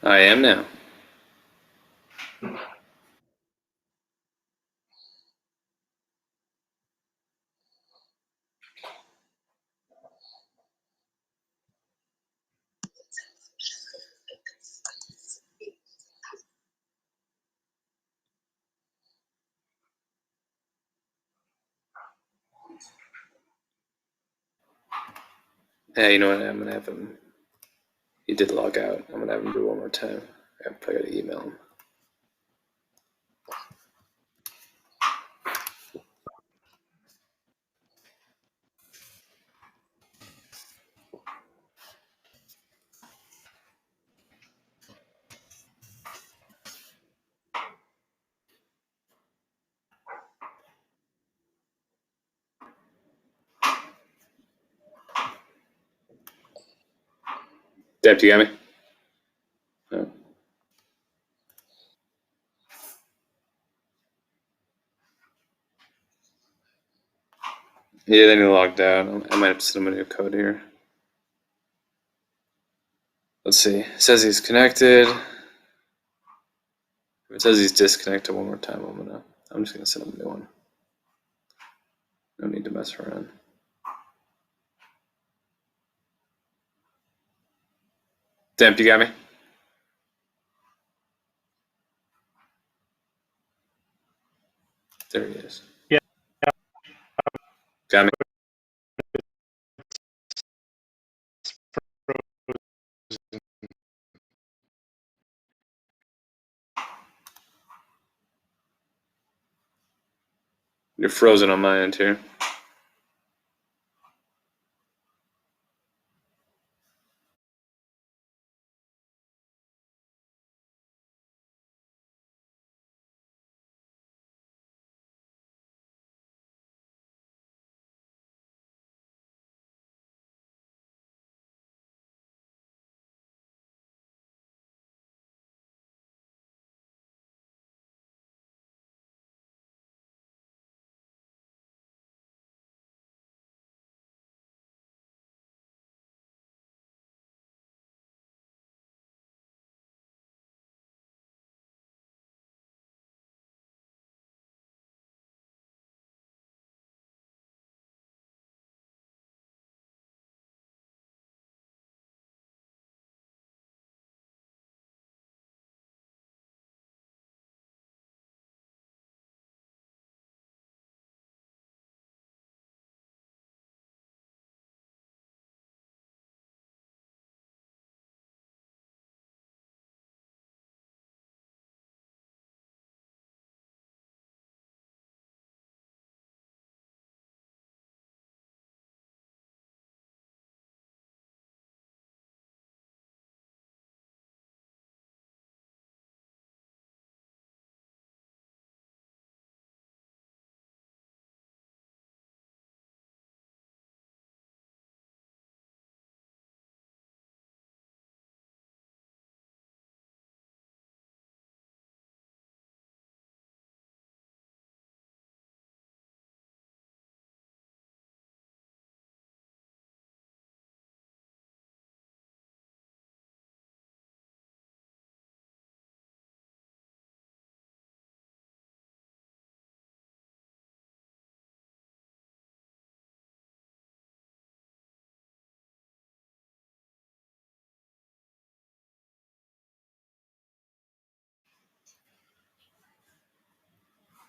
I am now. Hey, you know what? I'm gonna have him. He did log out. I'm gonna have him do it one more time. I gotta email him. Deb, you got me? No. Yeah, then he logged out. I might have to send him a new code here. Let's see. It says he's connected. If it says he's disconnected one more time, I'm just gonna send him a new one. No need to mess around. Deb, you got me? There he is. Yeah. Got me? You're frozen on my end here.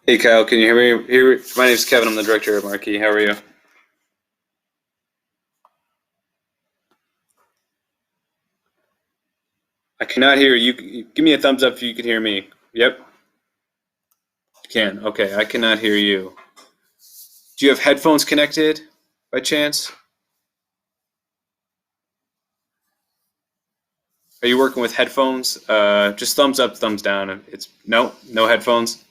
Hey Kyle, can you hear me? My name's Kevin. I'm the director of Marquee. How are you? I cannot hear you. Give me a thumbs up if you can hear me. Yep. You can. Okay, I cannot hear you. Do you have headphones connected by chance? Are you working with headphones? Just thumbs up, thumbs down. It's no headphones.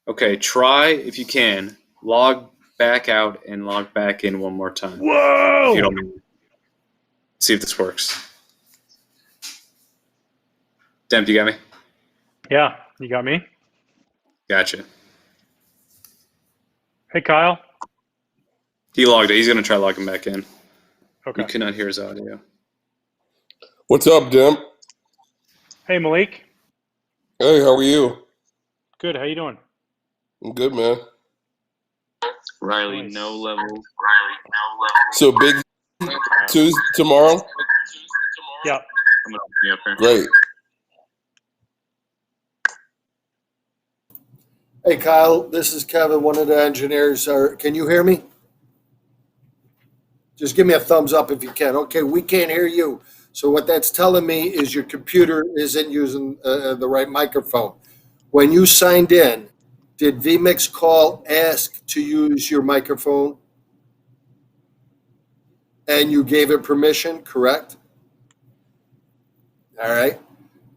Okay, try if you can log back out and log back in one more time. Whoa! If you don't mind. See if this works. Demp, you got me? Yeah, you got me? Gotcha. Hey, Kyle. He logged it. He's gonna try logging back in. Okay. You cannot hear his audio. What's up, Demp? Hey Malik. Hey, how are you? Good. How you doing? I'm good, man. Riley, no Nice. levels. So big Tuesday tomorrow? Yeah. I'm gonna open you up here. Great. Hey, Kyle, this is Kevin, one of the engineers. Can you hear me? Just give me a thumbs up if you can. Okay, we can't hear you. So what that's telling me is your computer isn't using the right microphone. When you signed in, did vMix call ask to use your microphone? And you gave it permission, correct? All right.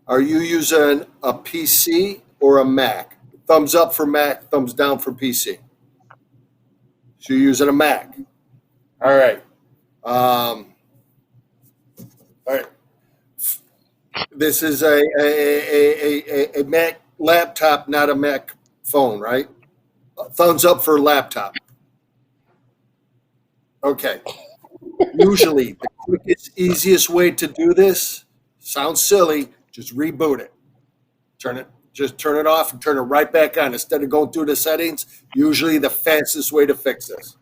Are you using a PC or a Mac? Thumbs up for Mac, thumbs down for PC. So you're using a Mac. All right. All right. This is a Mac laptop, not a Mac phone, right? Thumbs up for laptop. Okay. Usually, the quickest, easiest way to do this sounds silly. Just reboot it. Just turn it off and turn it right back on instead of going through the settings. Usually, the fastest way to fix this.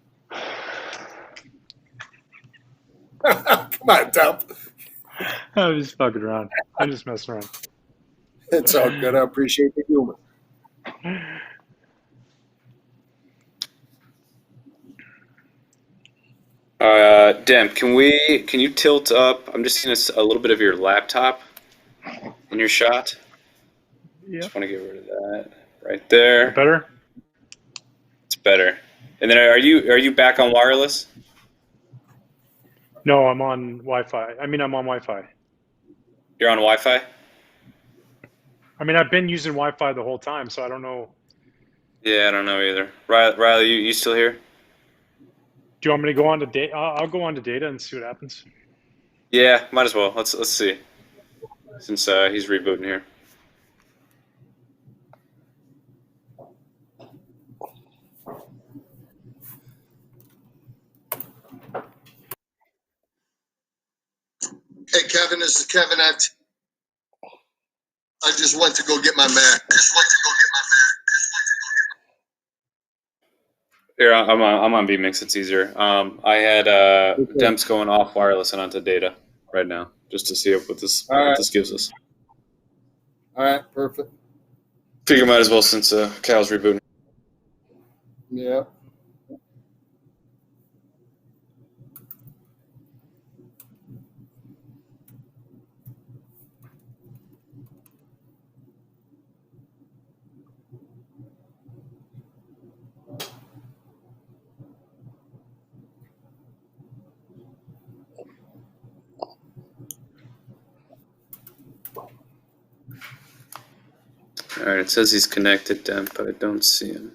Come on, Tom. I'm just fucking around. I'm just messing around. It's all good. I appreciate the humor. Dem, can you tilt up? I'm just seeing a little bit of your laptop in your shot. Yeah. Just want to get rid of that right there. Better? It's better. And then are you back on wireless? No, I'm on Wi-Fi. I'm on Wi-Fi. You're on Wi-Fi? I've been using Wi-Fi the whole time, so I don't know. Yeah, I don't know either. Riley, you still here? Do you want me to go on to data? I'll go on to data and see what happens. Yeah, might as well. Let's see. Since he's rebooting here. Hey, Kevin, this is Kevin. I just went to go get my Mac. Here, I'm on vMix. It's easier. I had Demps going off wireless and onto data right now, just to see what this gives us. All right, perfect. Figure might as well since Cal's rebooting. Yeah. All right, it says he's connected, Demp, but I don't see him.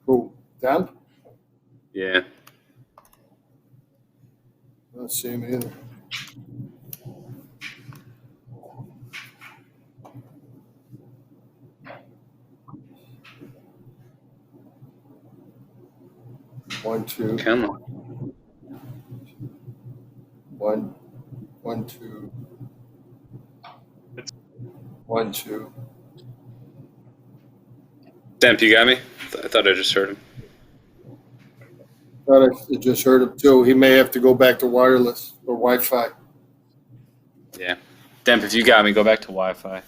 Cool. Done? Yeah. I don't see him either. One, two. Come on. One, two. 1, 2. Demp, you got me? I thought I just heard him. Thought I just heard him too. He may have to go back to wireless or Wi-Fi. Yeah. Demp, if you got me, go back to Wi-Fi.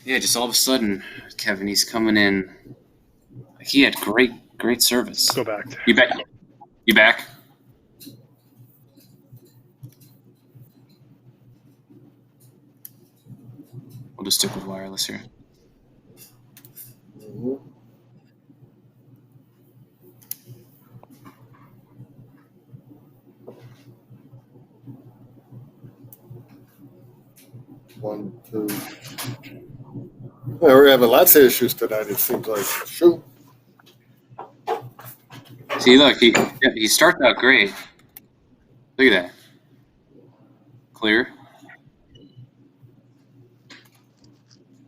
Yeah, just all of a sudden, Kevin, he's coming in. Like he had great service. Let's go back. You back? You back? We'll just stick with wireless here. Mm-hmm. One, two. Well, we're having lots of issues tonight, it seems like. Shoot. See, look, he starts out great. Look at that. Clear.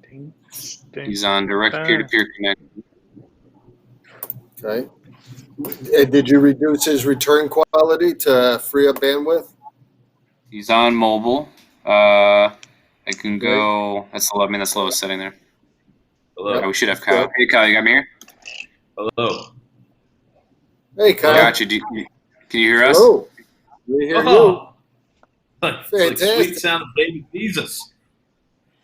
Ding, ding. He's on direct peer-to-peer connection. Okay. Did you reduce his return quality to free up bandwidth? He's on mobile. I can Right. go. That's the lowest setting there. Hello. Yeah, we should have That's Kyle. good. Hey, Kyle, you got me here? Hello. Hey, Kyle. Got you. Can you hear us? Hello. We hear you. Oh, it's like Fantastic. sweet sound of baby Jesus.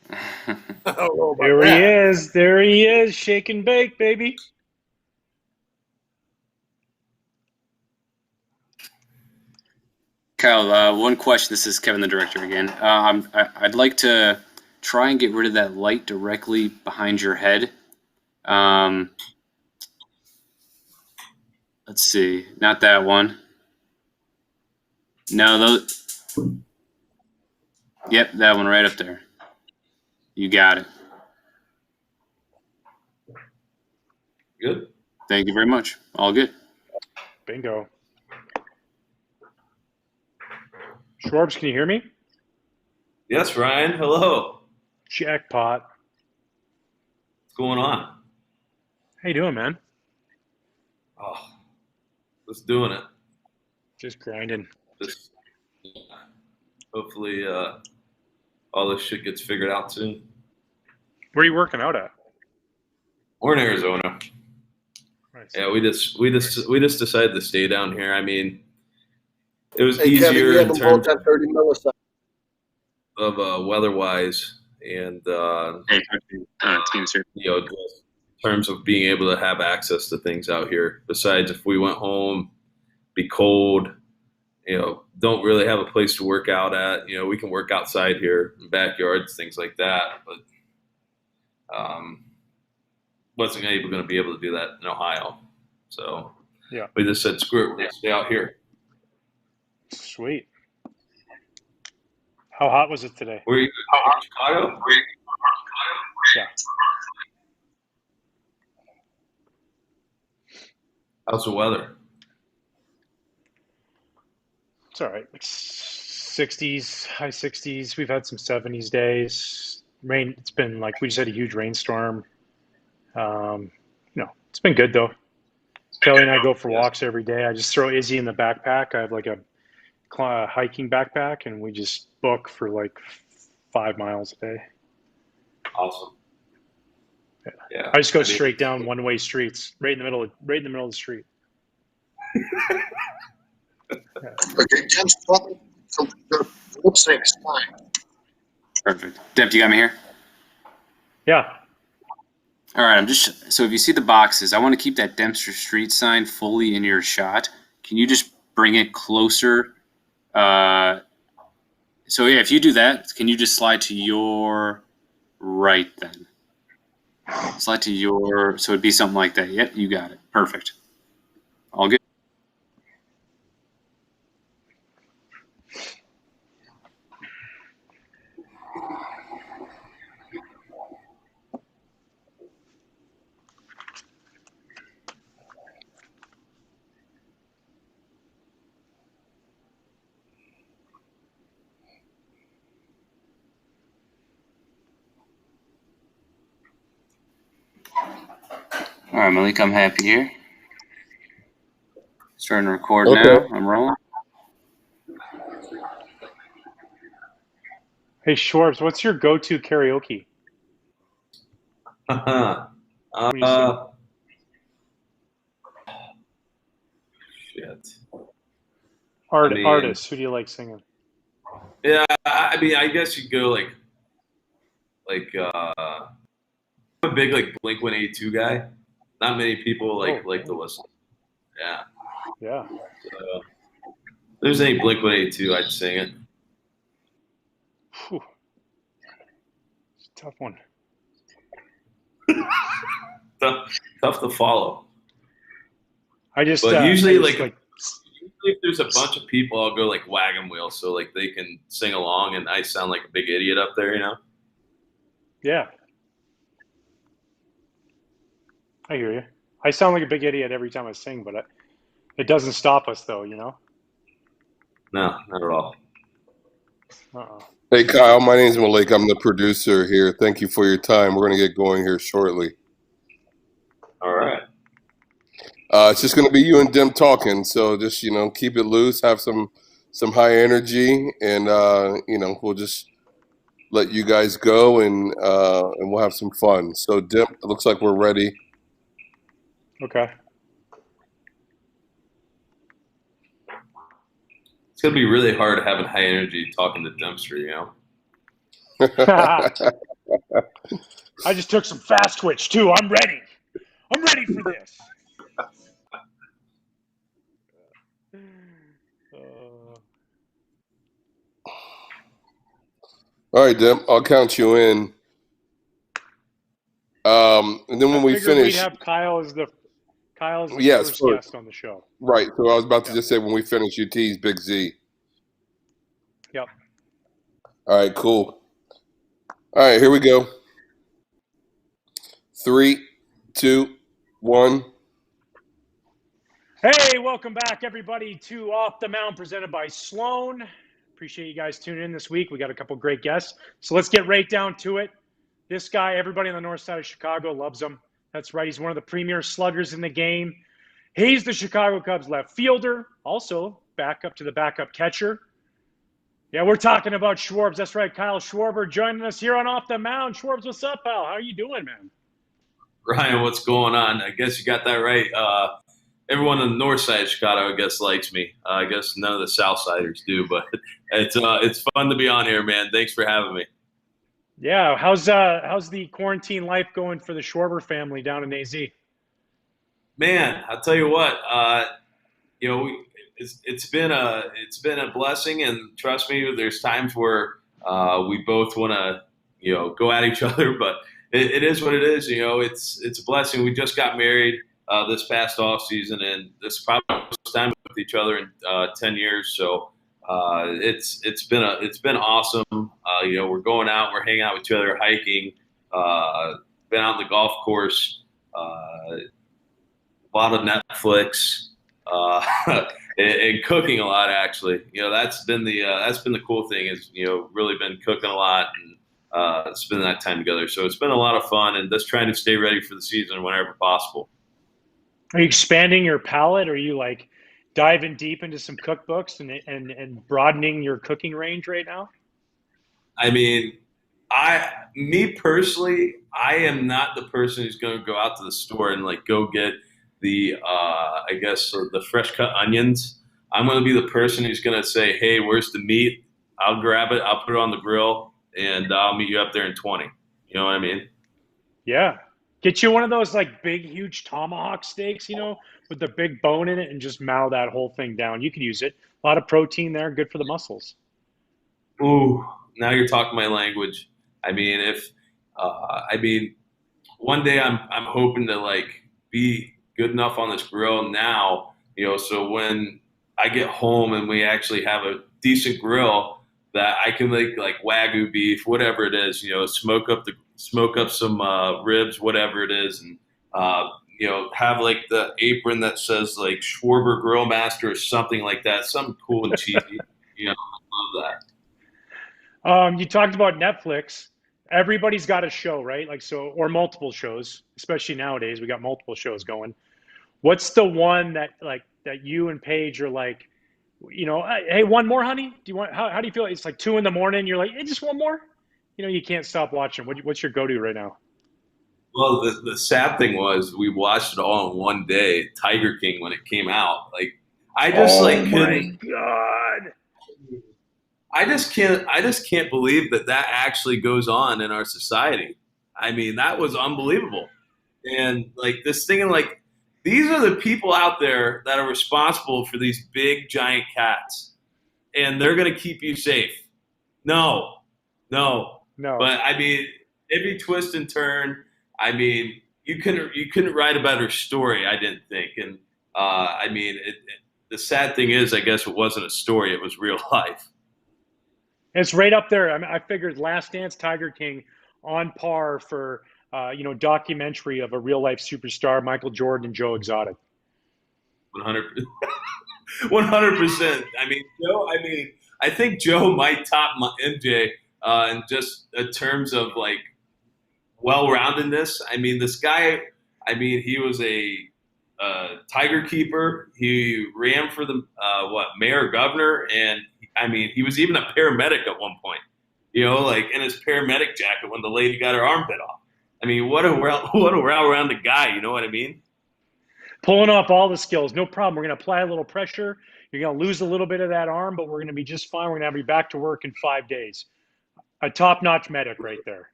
I don't know about There he that. is. There he is. Shake and bake, baby. Kyle, one question. This is Kevin, the director again. I'd like to try and get rid of that light directly behind your head. Let's see. Not that one. No, those. Yep, that one right up there. You got it. Good. Thank you very much. All good. Bingo. Schwarbs, can you hear me? Yes, Ryan. Hello. Jackpot. What's going on? How you doing, man? Oh, just doing it. Just grinding. Just hopefully all this shit gets figured out soon. Where are you working out at? We're in Arizona. Nice. Yeah, we just decided to stay down here. I mean, it was Hey, Kevin, easier you have in them terms both at 30 milliseconds. of weather-wise and Teams here. you know, just in terms of being able to have access to things out here. Besides, if we went home, be cold, you know, don't really have a place to work out at. You know, we can work outside here, in backyards, things like that. But wasn't even going to be able to do that in Ohio. So Yeah. we just said, screw it, we're going to stay out here. Sweet. How hot was it today? Where are you? Chicago? Yeah. How's the weather? It's all right. Like 60s, high 60s. We've had some 70s days. Rain. It's been like we just had a huge rainstorm. It's been good though. Kelly and I go for walks every day. I just throw Izzy in the backpack. I have like a hiking backpack, and we just book for like 5 miles a day. Awesome. Yeah. I just go straight down one-way streets, right in the middle of the street. Okay, Jen's talking. So the lip sync's fine. Perfect. Deb, you got me here? Yeah. All right. So if you see the boxes, I want to keep that Dempster Street sign fully in your shot. Can you just bring it closer? So yeah, if you do that, can you just slide to your right then? Slide to your, so it'd be something like that. Yep, you got it. Perfect. All good. All right, Malik, I'm happy here. Starting to record now. I'm rolling. Hey, Schwarbs, what's your go-to karaoke? What do you sing? Shit. Artists, who do you like singing? Yeah, I mean, I guess you go like I'm a big like Blink-182 guy. Not many people like to listen. Yeah. Yeah. So, if there's any Blink-182, I'd sing it. Whew. It's a tough one. Tough to follow. But usually Mm-hmm. if there's a bunch of people, I'll go like wagon wheel, so like they can sing along, and I sound like a big idiot up there, you know. Yeah. I hear you. I sound like a big idiot every time I sing, but it doesn't stop us, though, you know? No, not at all. Uh-uh. Hey, Kyle, my name's Malik. I'm the producer here. Thank you for your time. We're going to get going here shortly. All right. It's just going to be you and Dim talking. So just, keep it loose, have some high energy, and, we'll just let you guys go, and we'll have some fun. So Dim, it looks like we're ready. Okay. It's gonna be really hard having high energy talking to Dempster, I just took some fast twitch too. I'm ready. I'm ready for this. All right, Dim, I'll count you in. And then when we figured finish, we'd have Kyle as the yes, first guest on the show. Right. So I was about to Yeah. just say, when we finish, you tease Big Z. Yep. All right, cool. All right, here we go. 3, 2, 1. Hey, welcome back, everybody, to Off the Mound, presented by Sloan. Appreciate you guys tuning in this week. We got a couple great guests. So let's get right down to it. This guy, everybody on the north side of Chicago loves him. That's right. He's one of the premier sluggers in the game. He's the Chicago Cubs left fielder, also backup to the backup catcher. Yeah, we're talking about Schwarbs. That's right. Kyle Schwarber joining us here on Off the Mound. Schwarbs, what's up, pal? How are you doing, man? Ryan, what's going on? I guess you got that right. Everyone on the north side of Chicago, I guess, likes me. I guess none of the south siders do, but it's fun to be on here, man. Thanks for having me. Yeah, how's the quarantine life going for the Schwarber family down in AZ? Man, I'll tell you what. It's been a blessing, and trust me, there's times where we both want to go at each other, but it is what it is. It's a blessing. We just got married this past off season, and this is probably the first time with each other in 10 years. So it's been awesome. We're going out, we're hanging out with each other, hiking, been out on the golf course, a lot of Netflix, and cooking a lot. Actually, that's been the cool thing, is really been cooking a lot and spending that time together. So it's been a lot of fun, and just trying to stay ready for the season whenever possible. Are you expanding your palate? Are you like diving deep into some cookbooks and broadening your cooking range right now? I mean, me personally, I am not the person who's going to go out to the store and like go get the the fresh cut onions. I'm going to be the person who's going to say, "Hey, where's the meat? I'll grab it. I'll put it on the grill, and I'll meet you up there in 20." You know what I mean? Yeah. Get you one of those like big, huge tomahawk steaks, with the big bone in it, and just mow that whole thing down. You could use it. A lot of protein there, good for the muscles. Ooh, now you're talking my language. I mean, one day I'm hoping to like be good enough on this grill now, so when I get home and we actually have a decent grill, that I can make like Wagyu beef, whatever it is, smoke up some ribs, whatever it is, and have like the apron that says like Schwarber Grill Master or something like that, something cool and cheesy. I love that. You talked about Netflix. Everybody's got a show, right? Or multiple shows, especially nowadays. We got multiple shows going. What's the one that you and Paige are like, hey, one more, honey? How do you feel? It's like 2 a.m. You're like, hey, just one more? You can't stop watching. What's your go-to right now? Well, the sad thing was we watched it all in one day, Tiger King, when it came out. Like, I just couldn't. God. I just can't believe that actually goes on in our society. I mean, that was unbelievable. And like this thing, like these are the people out there that are responsible for these big giant cats, and they're going to keep you safe. No. But I mean, every twist and turn. I mean, you couldn't write a better story, I didn't think. And the sad thing is, I guess it wasn't a story; it was real life. It's right up there. I mean, I figured Last Dance, Tiger King, on par for documentary of a real life superstar, Michael Jordan and Joe Exotic. 100%. I mean, Joe. I think Joe might top MJ in just in terms of like well-roundedness. I mean, this guy. I mean, he was a Tiger keeper. He ran for the mayor, governor, and I mean, he was even a paramedic at one point. Like in his paramedic jacket when the lady got her arm bit off. I mean, what a well-rounded guy. You know what I mean? Pulling off all the skills, no problem. We're going to apply a little pressure. You're going to lose a little bit of that arm, but we're going to be just fine. We're going to have you back to work in 5 days. A top-notch medic right there.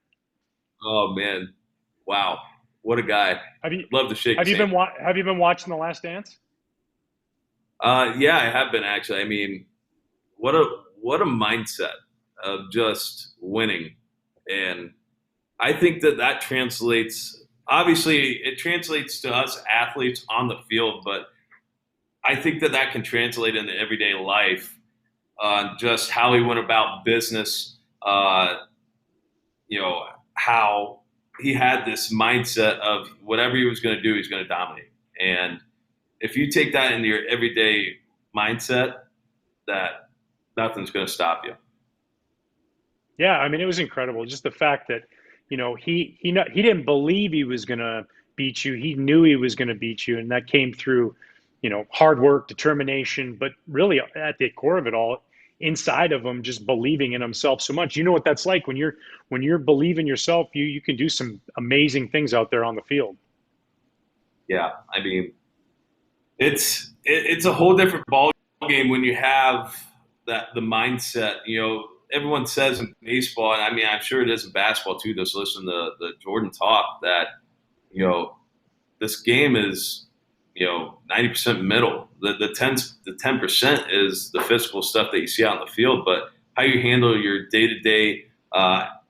Oh man, wow, what a guy! Love to shake. Have you been watching The Last Dance? Yeah, I have been actually. I mean, what a mindset of just winning, and I think that translates. Obviously, it translates to us athletes on the field, but I think that can translate into everyday life. Just how he went about business. How he had this mindset of whatever he was going to do, he's going to dominate. And if you take that into your everyday mindset, that nothing's going to stop you. Yeah, I mean, it was incredible. Just the fact that, he didn't believe he was going to beat you. He knew he was going to beat you, and that came through, hard work, determination, but really at the core of it all, inside of him, just believing in himself so much. You know what that's like when you're believing yourself. You can do some amazing things out there on the field. Yeah, I mean, it's a whole different ball game when you have the mindset. Everyone says in baseball, and I mean, I'm sure it is in basketball too. Just listen to the Jordan talk that this game is 90% middle. The 10% is the physical stuff that you see out in the field, but how you handle your day-to-day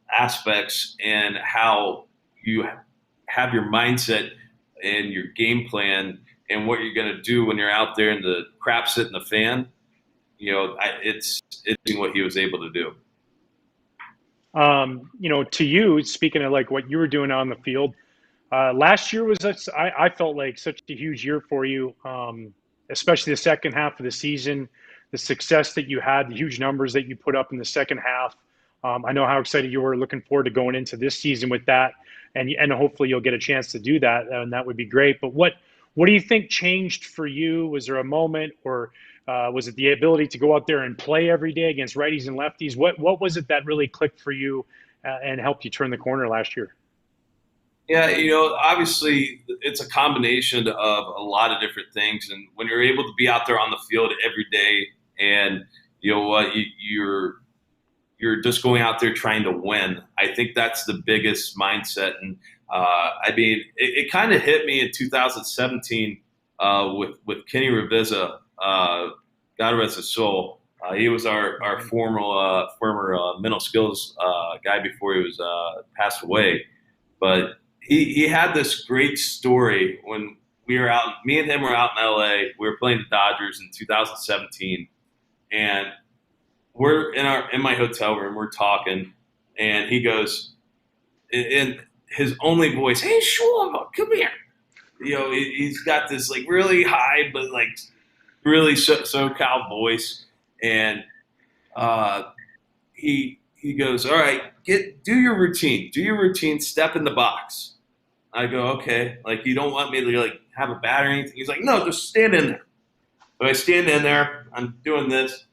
aspects and how you have your mindset and your game plan and what you're going to do when you're out there and the crap's hitting the fan. It's what he was able to do. To you, speaking of like what you were doing on the field, last year was, I felt like such a huge year for you, especially the second half of the season, the success that you had, the huge numbers that you put up in the second half. I know how excited you were, looking forward to going into this season with that, and hopefully you'll get a chance to do that, and that would be great. But what do you think changed for you? Was there a moment, or was it the ability to go out there and play every day against righties and lefties? What was it that really clicked for you and helped you turn the corner last year? Yeah, obviously it's a combination of a lot of different things, and when you're able to be out there on the field every day, and you're just going out there trying to win. I think that's the biggest mindset, and I mean, it kind of hit me in 2017 with Kenny Ravizza. God rest his soul. He was our former mental skills guy before he was passed away, but. He had this great story when we were out. Me and him were out in LA. We were playing the Dodgers in 2017, and we're in my hotel room. We're talking, and he goes in his only voice, "Hey, Shlomo, come here." He's got this like really high, but like really SoCal voice, and he goes, "All right, do your routine. Do your routine. Step in the box." I go, "Okay." Like, you don't want me to like have a bat or anything? He's like, "No, just stand in there." So I stand in there. I'm doing this,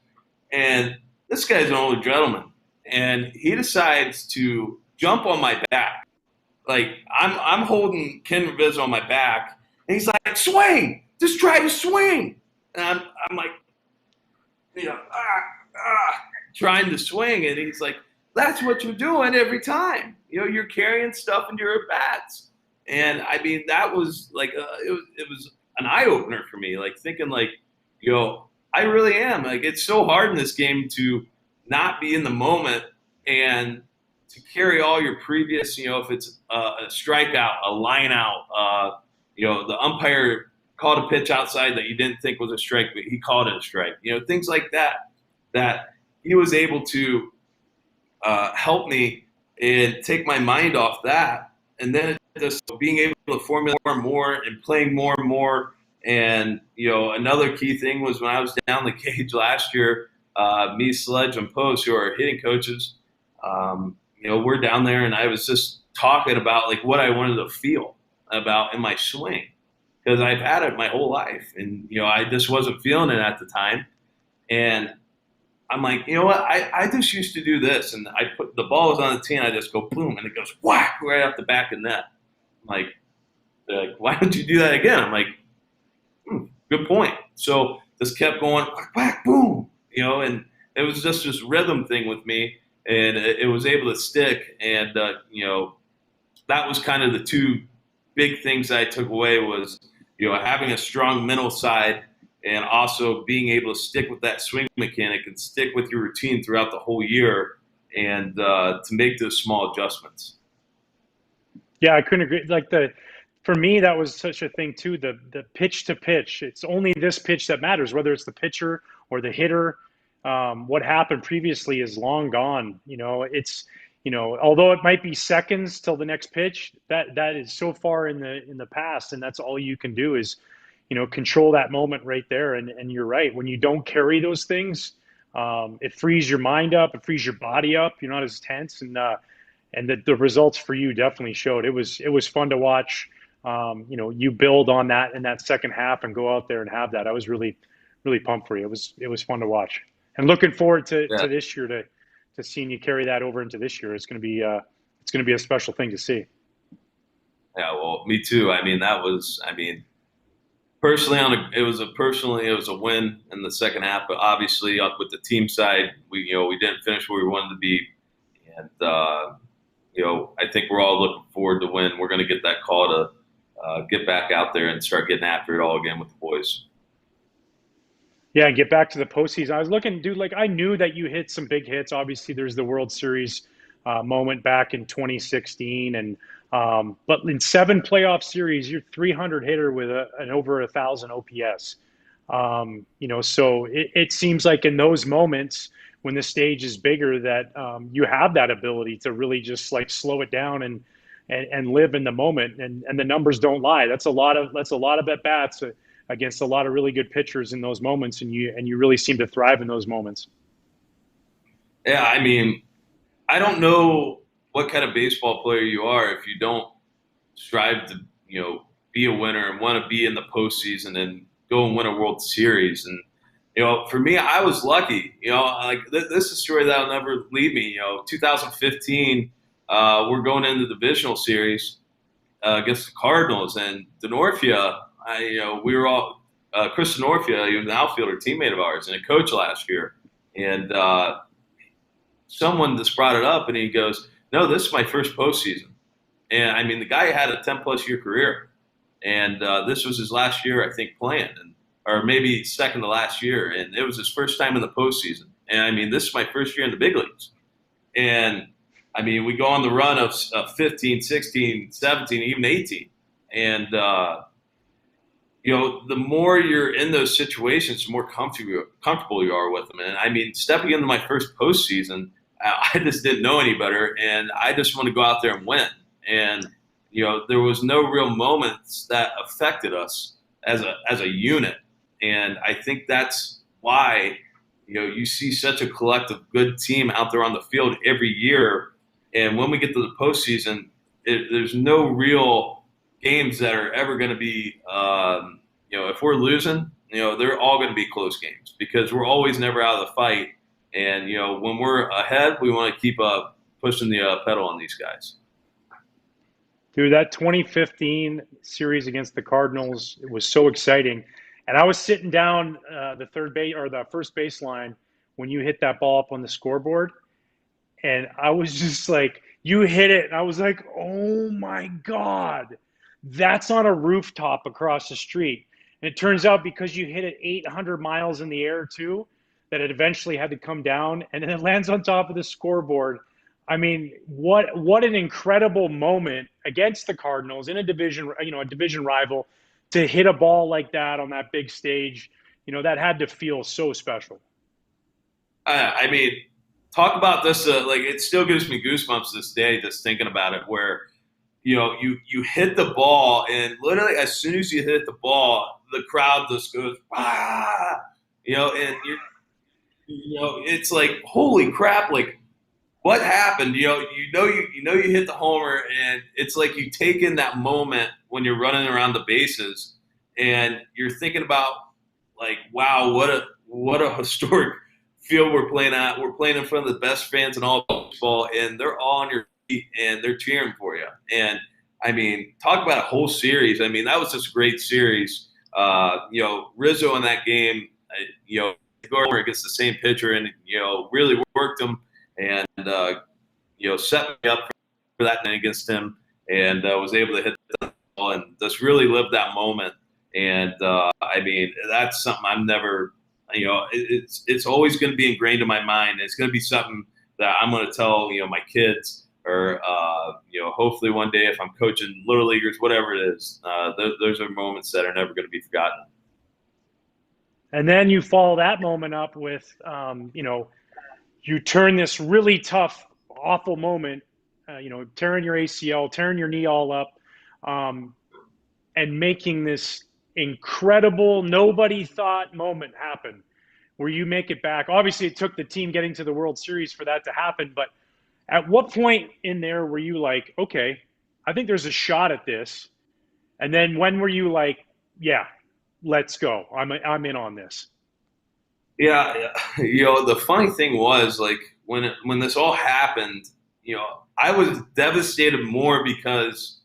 and this guy's an older gentleman, and he decides to jump on my back. Like, I'm holding Ken Ravizza on my back, and he's like, "Swing! Just try to swing." And I'm like, trying to swing, and he's like, "That's what you're doing every time. You're carrying stuff into your bats." And I mean, that was like it was an eye opener for me. Like, thinking like, I really am. Like, it's so hard in this game to not be in the moment and to carry all your previous. If it's a strikeout, a line out, the umpire called a pitch outside that you didn't think was a strike, but he called it a strike. Things like that. That he was able to help me and take my mind off that, and then just being able to formulate more and more and playing more and more. And another key thing was when I was down the cage last year, me, Sledge, and Post, who are hitting coaches, we're down there, and I was just talking about like what I wanted to feel about in my swing. because I've had it my whole life, and I just wasn't feeling it at the time, and I'm like, you know what? I just used to do this, and I put the ball was on the tee, and I just go boom, and it goes whack right off the back of the net. I'm like, they're like, why don't you do that again? I'm like, good point. So just kept going whack, whack, boom, and it was just this rhythm thing with me, and it was able to stick, and that was kind of the two big things I took away was having a strong mental side and also being able to stick with that swing mechanic and stick with your routine throughout the whole year and to make those small adjustments. Yeah, I couldn't agree. For me, that was such a thing too. The pitch to pitch. It's only this pitch that matters, whether it's the pitcher or the hitter. What happened previously is long gone. Although it might be seconds till the next pitch, that is so far in the past, and that's all you can do is, control that moment right there. And you're right. When you don't carry those things, it frees your mind up, it frees your body up. You're not as tense, and the results for you definitely showed. It was fun to watch. You build on that in that second half and go out there and have that. I was really, really pumped for you. It was fun to watch, and looking forward to this year to seeing you carry that over into this year. It's going to be a special thing to see. Yeah, well, me too. Personally, it was a win in the second half, but obviously with the team side, we didn't finish where we wanted to be, and I think we're all looking forward to when we're going to get that call to get back out there and start getting after it all again with the boys. Yeah, and get back to the postseason. I was looking, dude. I knew that you hit some big hits. Obviously, there's the World Series moment back in 2016, and but in 7 playoff series, you're 300 hitter with an over 1,000 OPS. So it seems like in those moments when the stage is bigger, that you have that ability to really just slow it down and live in the moment, and the numbers don't lie. That's a lot of at bats against a lot of really good pitchers in those moments, and you really seem to thrive in those moments. Yeah, I don't know what kind of baseball player you are if you don't strive to be a winner and want to be in the postseason and go and win a World Series. And for me, I was lucky. This is a story that'll never leave me. 2015, we're going into the divisional series against the Cardinals, and Denorfia. We were all Chris Denorfia. He was an outfielder, teammate of ours, and a coach last year. And someone just brought it up, and he goes, "No, this is my first postseason." And the guy had a 10+ year career, and this was his last year, I think, playing, or maybe second to last year, and it was his first time in the postseason. And this is my first year in the big leagues, and we go on the run of 15, 16, 17, even 18, and the more you're in those situations, the more comfortable you are with them. And stepping into my first postseason, I just didn't know any better, and I just want to go out there and win. And there was no real moments that affected us as a unit, and I think that's why you see such a collective good team out there on the field every year. And when we get to the postseason, there's no real games that are ever going to be if we're losing, they're all going to be close games because we're always never out of the fight. And when we're ahead, we want to keep pushing the pedal on these guys. Dude, that 2015 series against the Cardinals, it was so exciting. And I was sitting down the third base or the first baseline when you hit that ball up on the scoreboard, and I was just like, you hit it, and I was like, oh my God, that's on a rooftop across the street. And it turns out because you hit it 800 miles in the air too, that it eventually had to come down, and then it lands on top of the scoreboard. What an incredible moment against the Cardinals in a division rival, to hit a ball like that on that big stage. That had to feel so special. Talk about this. It still gives me goosebumps this day just thinking about it. Where you hit the ball, and literally as soon as you hit the ball, the crowd just goes, ah, and it's like, holy crap, like, what happened? You hit the homer, and it's like you take in that moment when you're running around the bases, and you're thinking about like, wow, what a historic field we're playing at. We're playing in front of the best fans in all of baseball, and they're all on your feet and they're cheering for you. And I mean, talk about a whole series. I mean, that was just a great series. Rizzo in that game, Gardner against the same pitcher, and really worked him and set me up for that night against him, and was able to hit the ball and just really live that moment. And I mean, that's something I'm never, it's always going to be ingrained in my mind. It's going to be something that I'm going to tell my kids, or hopefully one day if I'm coaching little leaguers, whatever it is. Those are moments that are never going to be forgotten. And then you follow that moment up with, you turn this really tough, awful moment, tearing your ACL, tearing your knee all up, and making this incredible, nobody thought moment happen where you make it back. Obviously, it took the team getting to the World Series for that to happen, but at what point in there were you like, okay, I think there's a shot at this? And then when were you like, yeah, let's go. I'm in on this. Yeah, the funny thing was, like, when this all happened, I was devastated more because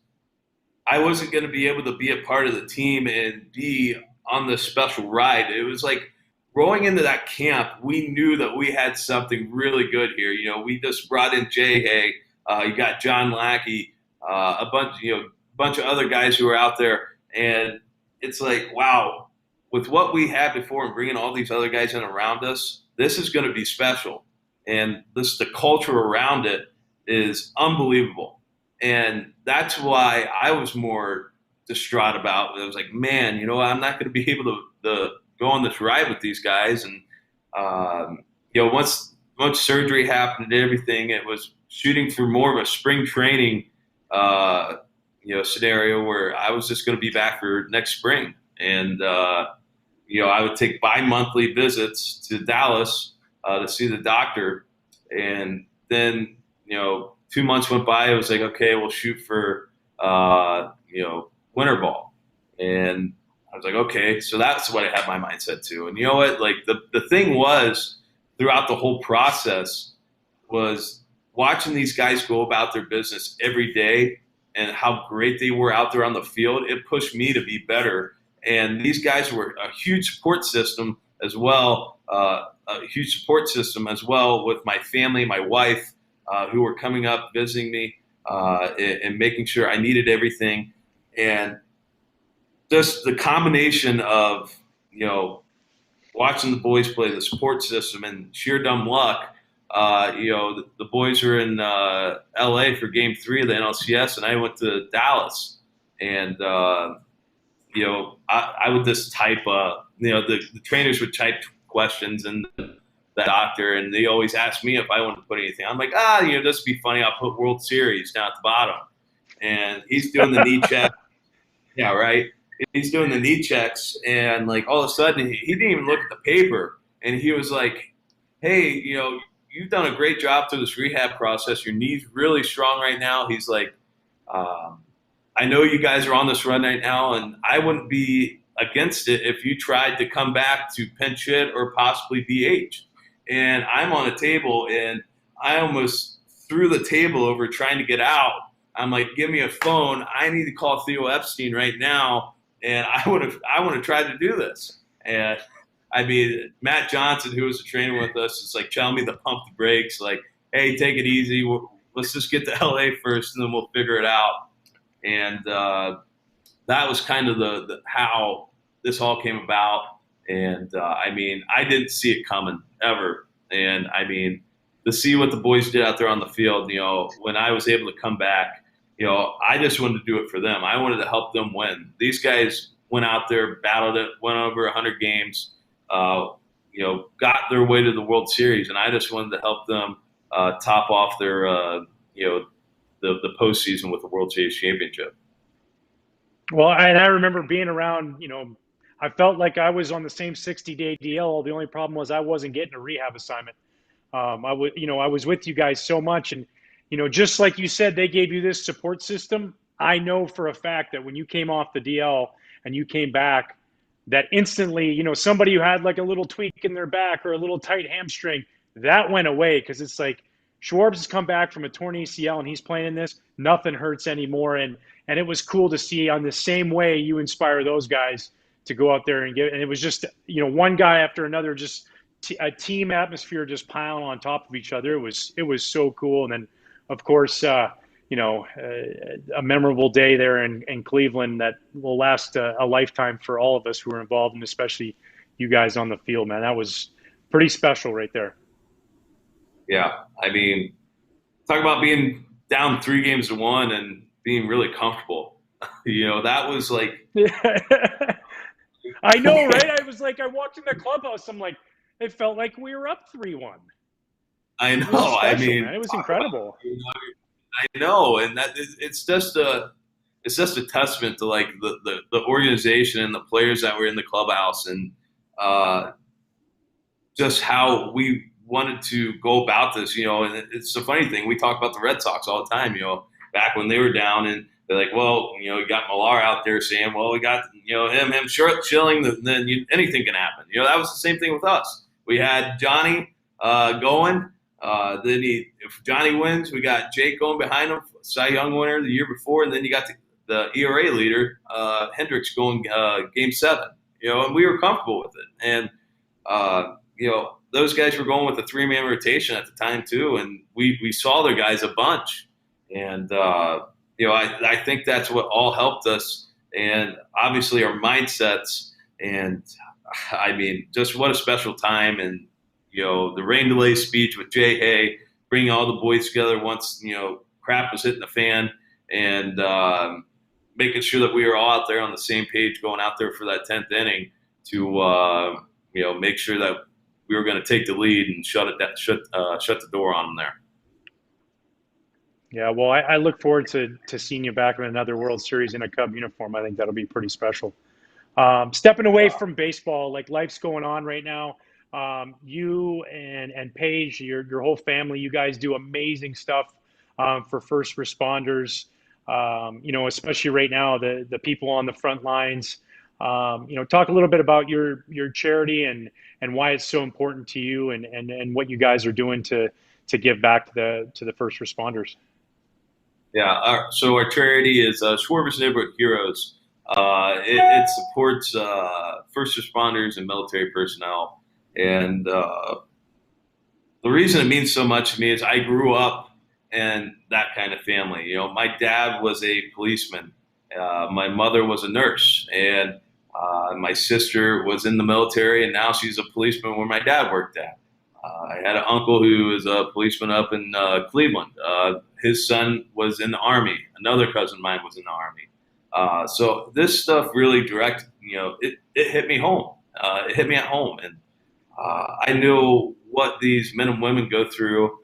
I wasn't going to be able to be a part of the team and be on this special ride. It was like rolling into that camp, we knew that we had something really good here. We just brought in Jay Hay. You got John Lackey, a bunch of other guys who were out there, and it's like, wow, with what we had before and bringing all these other guys in around us, this is going to be special. And the culture around it is unbelievable. And that's why I was more distraught about it. I was like, man, I'm not going to be able to go on this ride with these guys. And, once surgery happened and everything, it was shooting for more of a spring training, scenario where I was just going to be back for next spring. And, I would take bi-monthly visits to Dallas to see the doctor. And then, 2 months went by. It was like, okay, we'll shoot for, winter ball. And I was like, okay, so that's what I had my mindset to. And you know what? Like the thing was, throughout the whole process, was watching these guys go about their business every day and how great they were out there on the field. It pushed me to be better. And these guys were a huge support system as well, with my family, my wife, who were coming up, visiting me, and making sure I needed everything. And just the combination of, watching the boys play, the support system, and sheer dumb luck. The boys were in LA for game 3 of the NLCS, and I went to Dallas. And, I would just type, the trainers would type questions and the doctor, and they always ask me if I want to put anything. I'm like, just be funny. I'll put World Series down at the bottom. And he's doing the knee check. Yeah, right. He's doing the knee checks, and like all of a sudden he didn't even look at the paper, and he was like, hey, you've done a great job through this rehab process. Your knee's really strong right now. He's like, I know you guys are on this run right now, and I wouldn't be against it if you tried to come back to pinch hit or possibly DH. And I'm on a table, and I almost threw the table over trying to get out. I'm like, give me a phone. I need to call Theo Epstein right now, and I want to try to do this. And I mean, Matt Johnson, who was a trainer with us, is like telling me to pump the brakes, like, hey, take it easy. Let's just get to LA first, and then we'll figure it out. And that was kind of the how this all came about. And I mean, I didn't see it coming ever. And I mean, to see what the boys did out there on the field, when I was able to come back, I just wanted to do it for them. I wanted to help them win. These guys went out there, battled it, went over 100 games, got their way to the World Series, and I just wanted to help them top off their, the postseason with the World Series championship. Well, and I remember being around, I felt like I was on the same 60-day DL. The only problem was I wasn't getting a rehab assignment. I was with you guys so much, and just like you said, they gave you this support system. I know for a fact that when you came off the DL and you came back, that instantly, you know, somebody who had like a little tweak in their back or a little tight hamstring, that went away, because it's like Schwarbs has come back from a torn ACL and he's playing in this. Nothing hurts anymore, and it was cool to see on the same way you inspire those guys to go out there and get. And it was just, you know, one guy after another, just a team atmosphere, just piling on top of each other. It was so cool. And then, of course, you know, a memorable day there in Cleveland that will last a lifetime for all of us who were involved, and especially you guys on the field, man. That was pretty special right there. Yeah, I mean, talk about being down 3-1 and being really comfortable. You know, that was like. I know, right? I was like, I walked in the clubhouse. I'm like, it felt like we were up 3-1. I know. Special, I mean, man. It was incredible. I know, and that it's just a testament to like the organization and the players that were in the clubhouse, and just how we wanted to go about this. You know, and it's a funny thing. We talk about the Red Sox all the time. You know, back when they were down, and they're like, well, you know, you got Millar out there saying, well, we got, you know, him chilling, then anything can happen. You know, that was the same thing with us. We had Johnny going. Then if Johnny wins, we got Jake going behind him, Cy Young winner the year before, and then you got the ERA leader, Hendricks, going Game 7. You know, and we were comfortable with it. And you know, those guys were going with a 3-man rotation at the time too, and we saw their guys a bunch. And you know, I think that's what all helped us, and obviously our mindsets. And I mean, just what a special time. And you know, the rain delay speech with Jay Hay, bringing all the boys together once, you know, crap was hitting the fan, and making sure that we were all out there on the same page going out there for that 10th inning to, you know, make sure that we were going to take the lead and shut the door on them there. Yeah, well, I look forward to seeing you back in another World Series in a Cub uniform. I think that'll be pretty special. Stepping away from baseball, like life's going on right now. You and Paige, your whole family, you guys do amazing stuff for first responders. You know, especially right now, the people on the front lines. You know, talk a little bit about your charity and why it's so important to you, and what you guys are doing to give back to the first responders. Yeah, so our charity is Schwarber's Neighborhood Heroes. It supports first responders and military personnel. And the reason it means so much to me is I grew up in that kind of family. You know, my dad was a policeman. My mother was a nurse. And my sister was in the military, and now she's a policeman where my dad worked at. I had an uncle who was a policeman up in Cleveland. His son was in the Army. Another cousin of mine was in the Army. So this stuff really you know, it hit me home. It hit me at home. And I knew what these men and women go through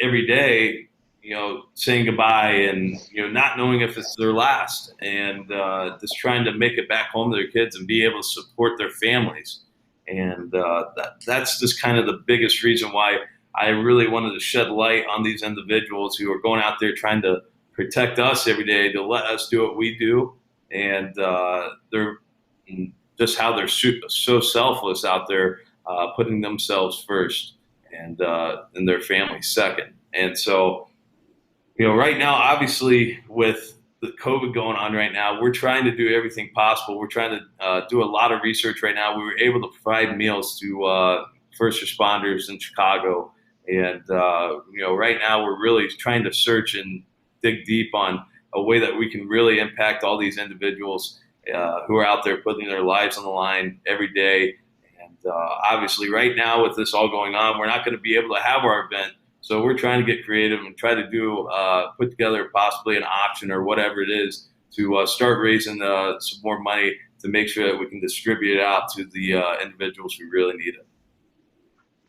every day, you know, saying goodbye and, you know, not knowing if it's their last, and just trying to make it back home to their kids and be able to support their families. And that's just kind of the biggest reason why I really wanted to shed light on these individuals who are going out there trying to protect us every day, to let us do what we do. And they're just how they're so selfless out there, putting themselves first and their family second. And so, you know, right now, obviously with the COVID going on right now, we're trying to do everything possible. We're trying to do a lot of research right now. We were able to provide meals to first responders in Chicago. And, you know, right now we're really trying to search and dig deep on a way that we can really impact all these individuals who are out there putting their lives on the line every day. And obviously right now with this all going on, we're not going to be able to have our event. So we're trying to get creative and try to do put together possibly an auction or whatever it is to start raising some more money to make sure that we can distribute it out to the individuals who really need it.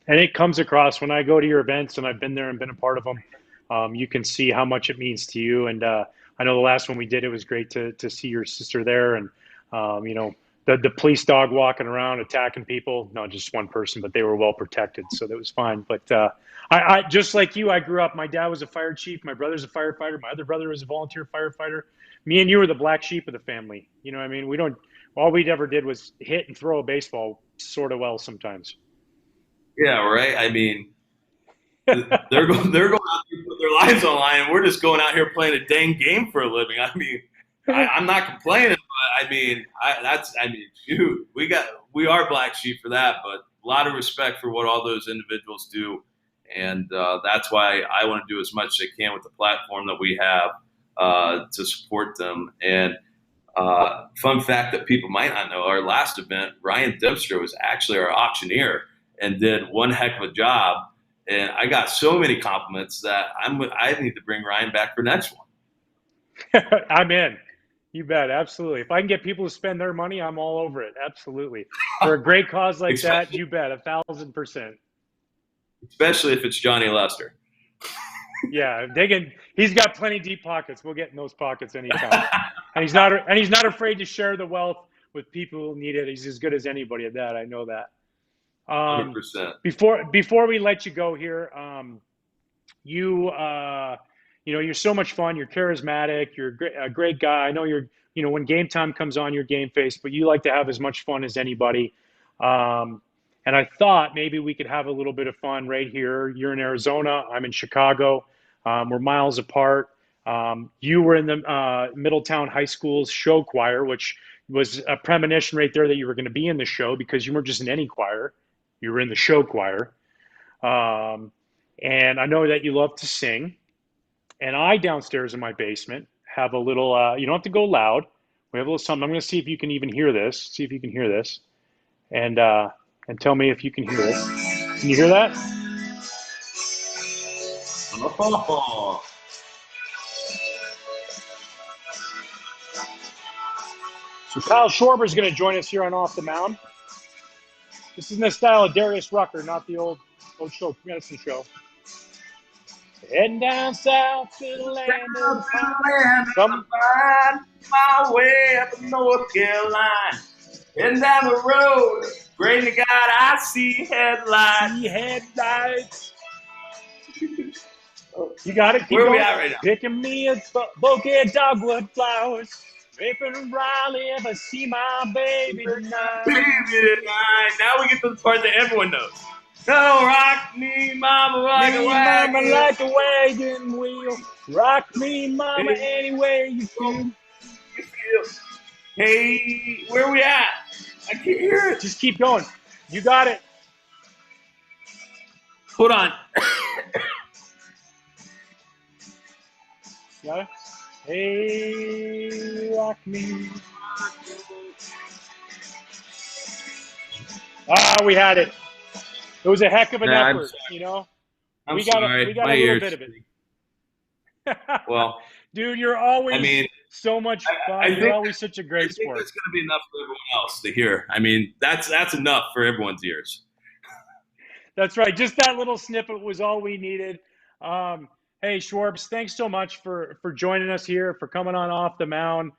And it comes across when I go to your events, and I've been there and been a part of them. You can see how much it means to you. And I know the last one we did, it was great to see your sister there, and you know, the police dog walking around attacking people. Not just one person, but they were well protected, so that was fine. But I just like you, I grew up. My dad was a fire chief. My brother's a firefighter. My other brother was a volunteer firefighter. me and you were the black sheep of the family. You know what I mean? All we ever did was hit and throw a baseball sort of well sometimes. Yeah, right. I mean, they're going out there to put their lives on the line, and we're just going out here playing a dang game for a living. I mean, I'm not complaining, but shoot, we are black sheep for that, but a lot of respect for what all those individuals do, and that's why I want to do as much as I can with the platform that we have to support them. And fun fact that people might not know: our last event, Ryan Dempster was actually our auctioneer and did one heck of a job. And I got so many compliments that I need to bring Ryan back for next one. I'm in. You bet. Absolutely. If I can get people to spend their money, I'm all over it. Absolutely. For a great cause like that, you bet. 1,000%. Especially if it's Johnny Lester. Yeah, he's got plenty deep pockets. We'll get in those pockets anytime. and he's not afraid to share the wealth with people who need it. He's as good as anybody at that. I know that. 100%. Before we let you go here, you're so much fun. You're charismatic. You're a great guy. I know when game time comes on, you're game faced, but you like to have as much fun as anybody. And I thought maybe we could have a little bit of fun right here. You're in Arizona. I'm in Chicago. We're miles apart. You were in the Middletown High School's show choir, which was a premonition right there that you were going to be in the show because you weren't just in any choir. You were in the show choir. And I know that you love to sing. And I, downstairs in my basement, have a little, you don't have to go loud. We have a little something. I'm going to see if you can even hear this. See if you can hear this. And tell me if you can hear it. Can you hear that? So Kyle Schwarber is going to join us here on Off the Mound. This is in the style of Darius Rucker, not the old show medicine show. Heading down south to the land of the pine. My way up in North Carolina. Heading down the road, praying to God I see headlights. You got it? Keep Where are we going. at right now? Picking me a bouquet of dogwood flowers. Vaping and Riley, if I see my baby tonight. Baby tonight. Now we get to the part that everyone knows. Oh, rock me, mama, like a wagon. Mama, like a wagon wheel. Rock me, mama, any way you feel. Hey, where are we at? I can't hear it. Just keep going. You got it. Hold on. Got it? Hey, rock me. We had it. It was a heck of an effort, you know. We got a little bit of it. Well, dude, you're always so much fun. You're always such a great sport. That's going to be enough for everyone else to hear. I mean, that's enough for everyone's ears. That's right. Just that little snippet was all we needed. Hey, Schwarbs, thanks so much for joining us here, for coming on Off the Mound.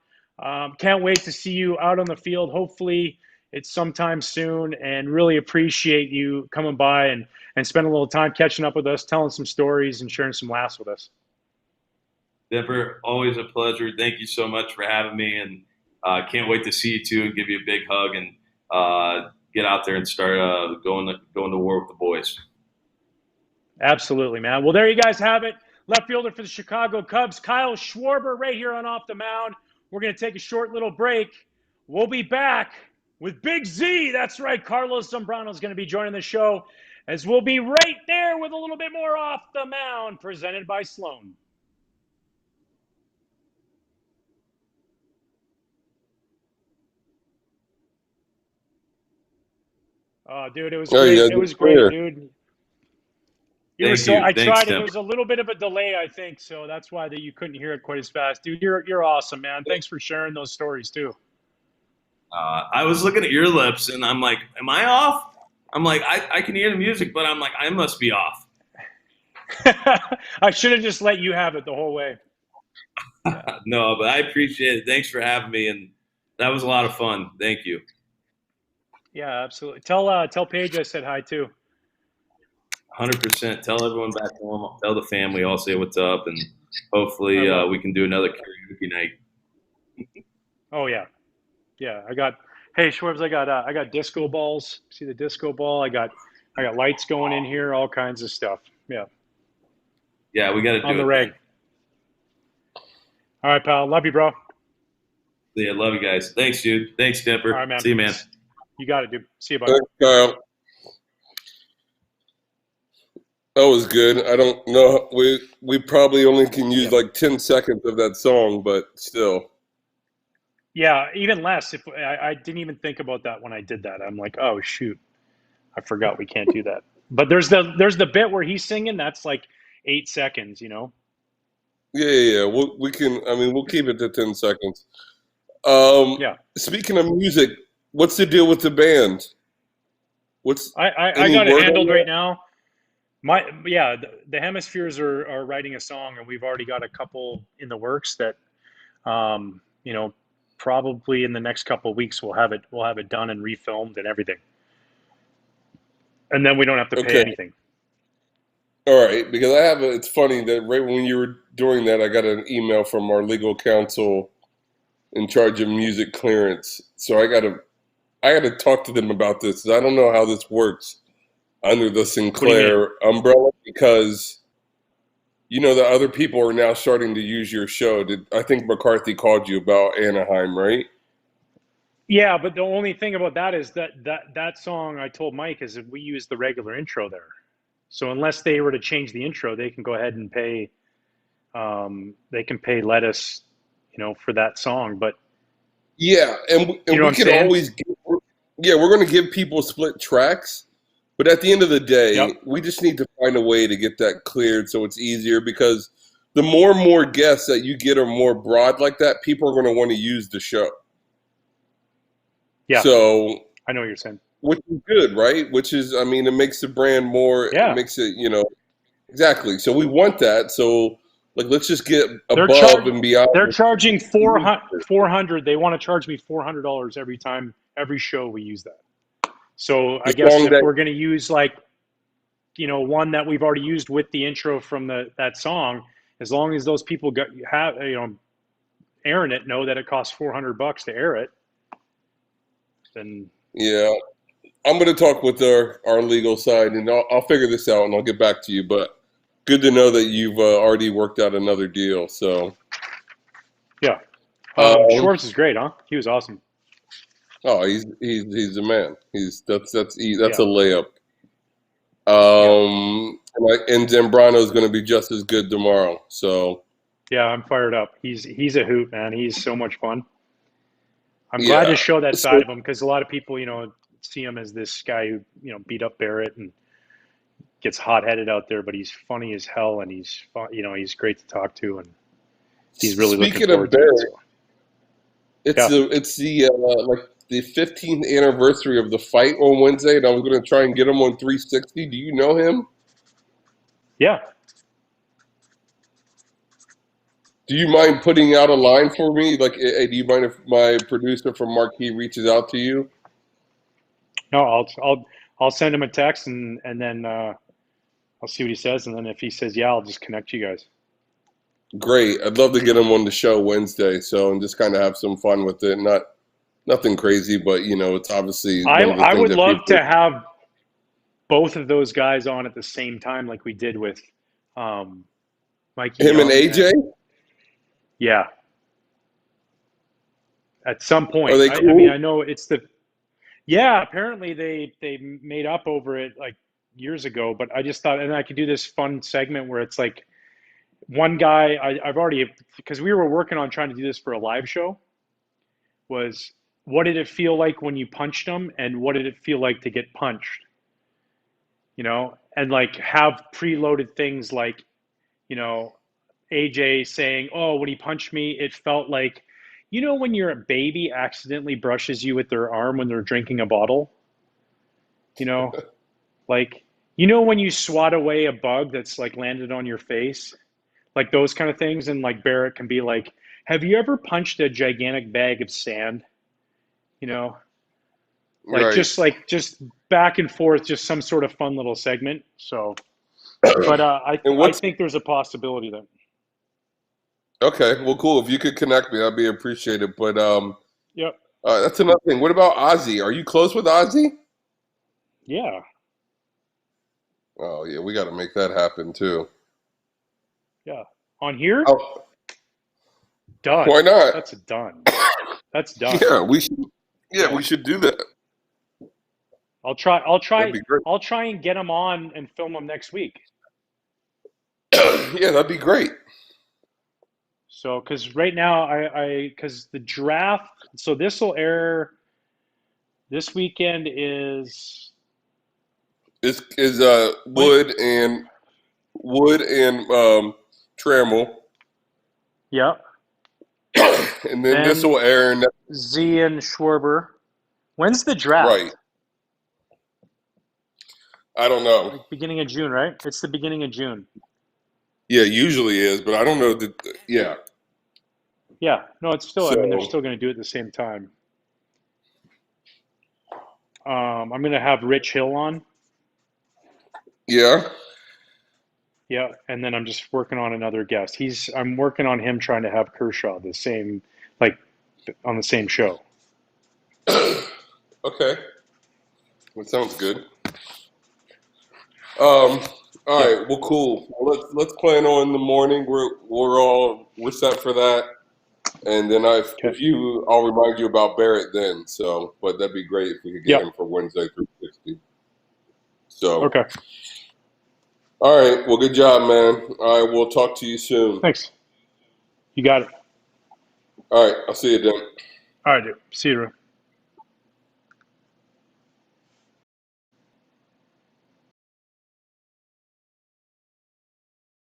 Can't wait to see you out on the field. Hopefully it's sometime soon, and really appreciate you coming by and spending a little time catching up with us, telling some stories and sharing some laughs with us. Dipper, always a pleasure. Thank you so much for having me, and can't wait to see you too and give you a big hug and get out there and start going to war with the boys. Absolutely, man. Well, there you guys have it. Left fielder for the Chicago Cubs, Kyle Schwarber, right here on Off the Mound. We're going to take a short little break. We'll be back with Big Z. That's right. Carlos Zambrano is going to be joining the show, as we'll be right there with a little bit more Off the Mound presented by Sloan. Oh, dude, it was great. It was great, dude. I tried. It was a little bit of a delay, I think, so that's why you couldn't hear it quite as fast. Dude, you're awesome, man. Thanks for sharing those stories too. I was looking at your lips, and I'm like, am I off? I'm like, I can hear the music, but I'm like, I must be off. I should have just let you have it the whole way. Yeah. No, but I appreciate it. Thanks for having me, and that was a lot of fun. Thank you. Yeah, absolutely. Tell Paige I said hi too. 100%. Tell everyone back home. Tell the family. I'll say what's up, and hopefully we can do another karaoke night. Oh yeah, yeah. I got. Hey Schwebs, I got disco balls. See the disco ball? I got lights going in here, all kinds of stuff. Yeah, Yeah, we got to on do the it, reg. man. All right, pal. Love you, bro. All Yeah, love you guys. Thanks, dude. Thanks, right, Dipper. man. See you, man. You got it, dude. See you, bud. Thanks, Kyle. That was good. I don't know. We probably only can use Yep. like 10 seconds of that song, but still. Yeah, even less. If I didn't even think about that when I did that. I'm like, oh shoot, I forgot we can't do that. But there's the bit where he's singing. That's like 8 seconds. You know. Yeah. We can. I mean, we'll keep it to 10 seconds. Yeah. Speaking of music, what's the deal with the band? What's I any got it word on handled right that? now. The Hemispheres are writing a song, and we've already got a couple in the works that, you know, probably in the next couple of weeks we'll have it done and refilmed and everything, and then we don't have to pay Okay. anything. All right. Because it's funny that right when you were doing that, I got an email from our legal counsel in charge of music clearance. So I gotta talk to them about this. I don't know how this works under the What do you mean? Sinclair umbrella because the other people are now starting to use your show. I think McCarthy called you about Anaheim, right? Yeah, but the only thing about that is that song I told Mike is that we use the regular intro there. So unless they were to change the intro, they can go ahead and pay. They can pay Lettuce, for that song. But Yeah, you and know what we I'm could saying? always we're going to give people split tracks, but at the end of the day, Yep. we just need to find a way to get that cleared so it's easier because the more and more guests that you get are more broad like that, people are going to want to use the show. Yeah, So, I know what you're saying. which is good, right? Which is, I mean, it makes the brand more, it Yeah, makes it, exactly. So we want that. So, like, let's just get they're above char- and beyond. they're charging 400. They want to charge me $400 every time, every show we use that. So I As guess long if that, we're going to use like, one that we've already used with the intro from that song, as long as those people airing it know that it costs $400 to air it, then yeah, I'm going to talk with our legal side, and I'll figure this out, and I'll get back to you. But good to know that you've already worked out another deal. So, yeah. um, Schwartz is great, huh? He was awesome. oh, he's the man. That's Yeah, a layup. yeah, And Zambrano is going to be just as good tomorrow. So, yeah. I'm fired up. He's a hoot, man. He's so much fun. I'm glad yeah. to show that So side of him because a lot of people, see him as this guy who, beat up Barrett and gets hot headed out there, but he's funny as hell and he's fun, he's great to talk to and he's really looking speaking of forward to it. Barrett, So it's yeah, the like the 15th anniversary of the fight on Wednesday, and I was going to try and get him on 360. Do you know him? yeah. Do you mind putting out a line for me? Like, hey, do you mind if my producer from Marquee reaches out to you? No, I'll send him a text and then I'll see what he says and then if he says yeah, I'll just connect you guys. Great. I'd love to get him on the show Wednesday, and just kind of have some fun with it. Nothing crazy, but it's obviously one of the I things would that love people. to have both of those guys on at the same time, like we did with Mikey Him and Young, AJ, and yeah, at some are point. they I mean, cool? I know it's the yeah. Apparently, they made up over it like years ago, but I just thought, and I could do this fun segment where it's like one guy. I've already because we were working on trying to do this for a live show. Was what did it feel like when you punched them, and what did it feel like to get punched? And like have preloaded things like you know, AJ saying, "Oh, when he punched me, it felt like, when your baby accidentally brushes you with their arm when they're drinking a bottle, you know, like, when you swat away a bug that's like landed on your face, like those kind of things." And like Barrett can be like, "Have you ever punched a gigantic bag of sand?" You know, Right. just back and forth, just some sort of fun little segment. So, but And I what's think there's a possibility there. okay? Well, cool. If you could connect me, that'd be appreciated. But Yep. That's another thing. What about Ozzy? Are you close with Ozzy? Yeah. Oh yeah, we got to make that happen too. Yeah. On here? Oh, Done. why not? That's a done. That's done. Yeah, we should. Yeah, Yeah. we should do that. I'll try. That'd be great. I'll try and get him on and film him next week. Yeah, that'd be great. So, because right now, because the draft. So this will air. This weekend is Is when? Wood and Trammell, Yeah. and then this Then will air. Z and Schwarber. When's the draft? Right. I don't know. Like beginning of June, right? It's the beginning of June. Yeah, usually is, but I don't know. Yeah. Yeah. No, it's still. I So mean, they're still going to do it at the same time. I'm going to have Rich Hill on. yeah. Yeah, and then I'm just working on another guest. I'm working on him trying to have Kershaw the same, like, on the same show. Okay. That sounds good. All right. Well, cool. Well, let's plan on the morning. We're set for that. And then I'll remind you about Barrett then. So, but that'd be great if we could get him for Wednesday through 60. So, Okay. All right. Well, good job, man. All right. We'll talk to you soon. Thanks. You got it. All right. I'll see you then. All right, dude. See you, Drew.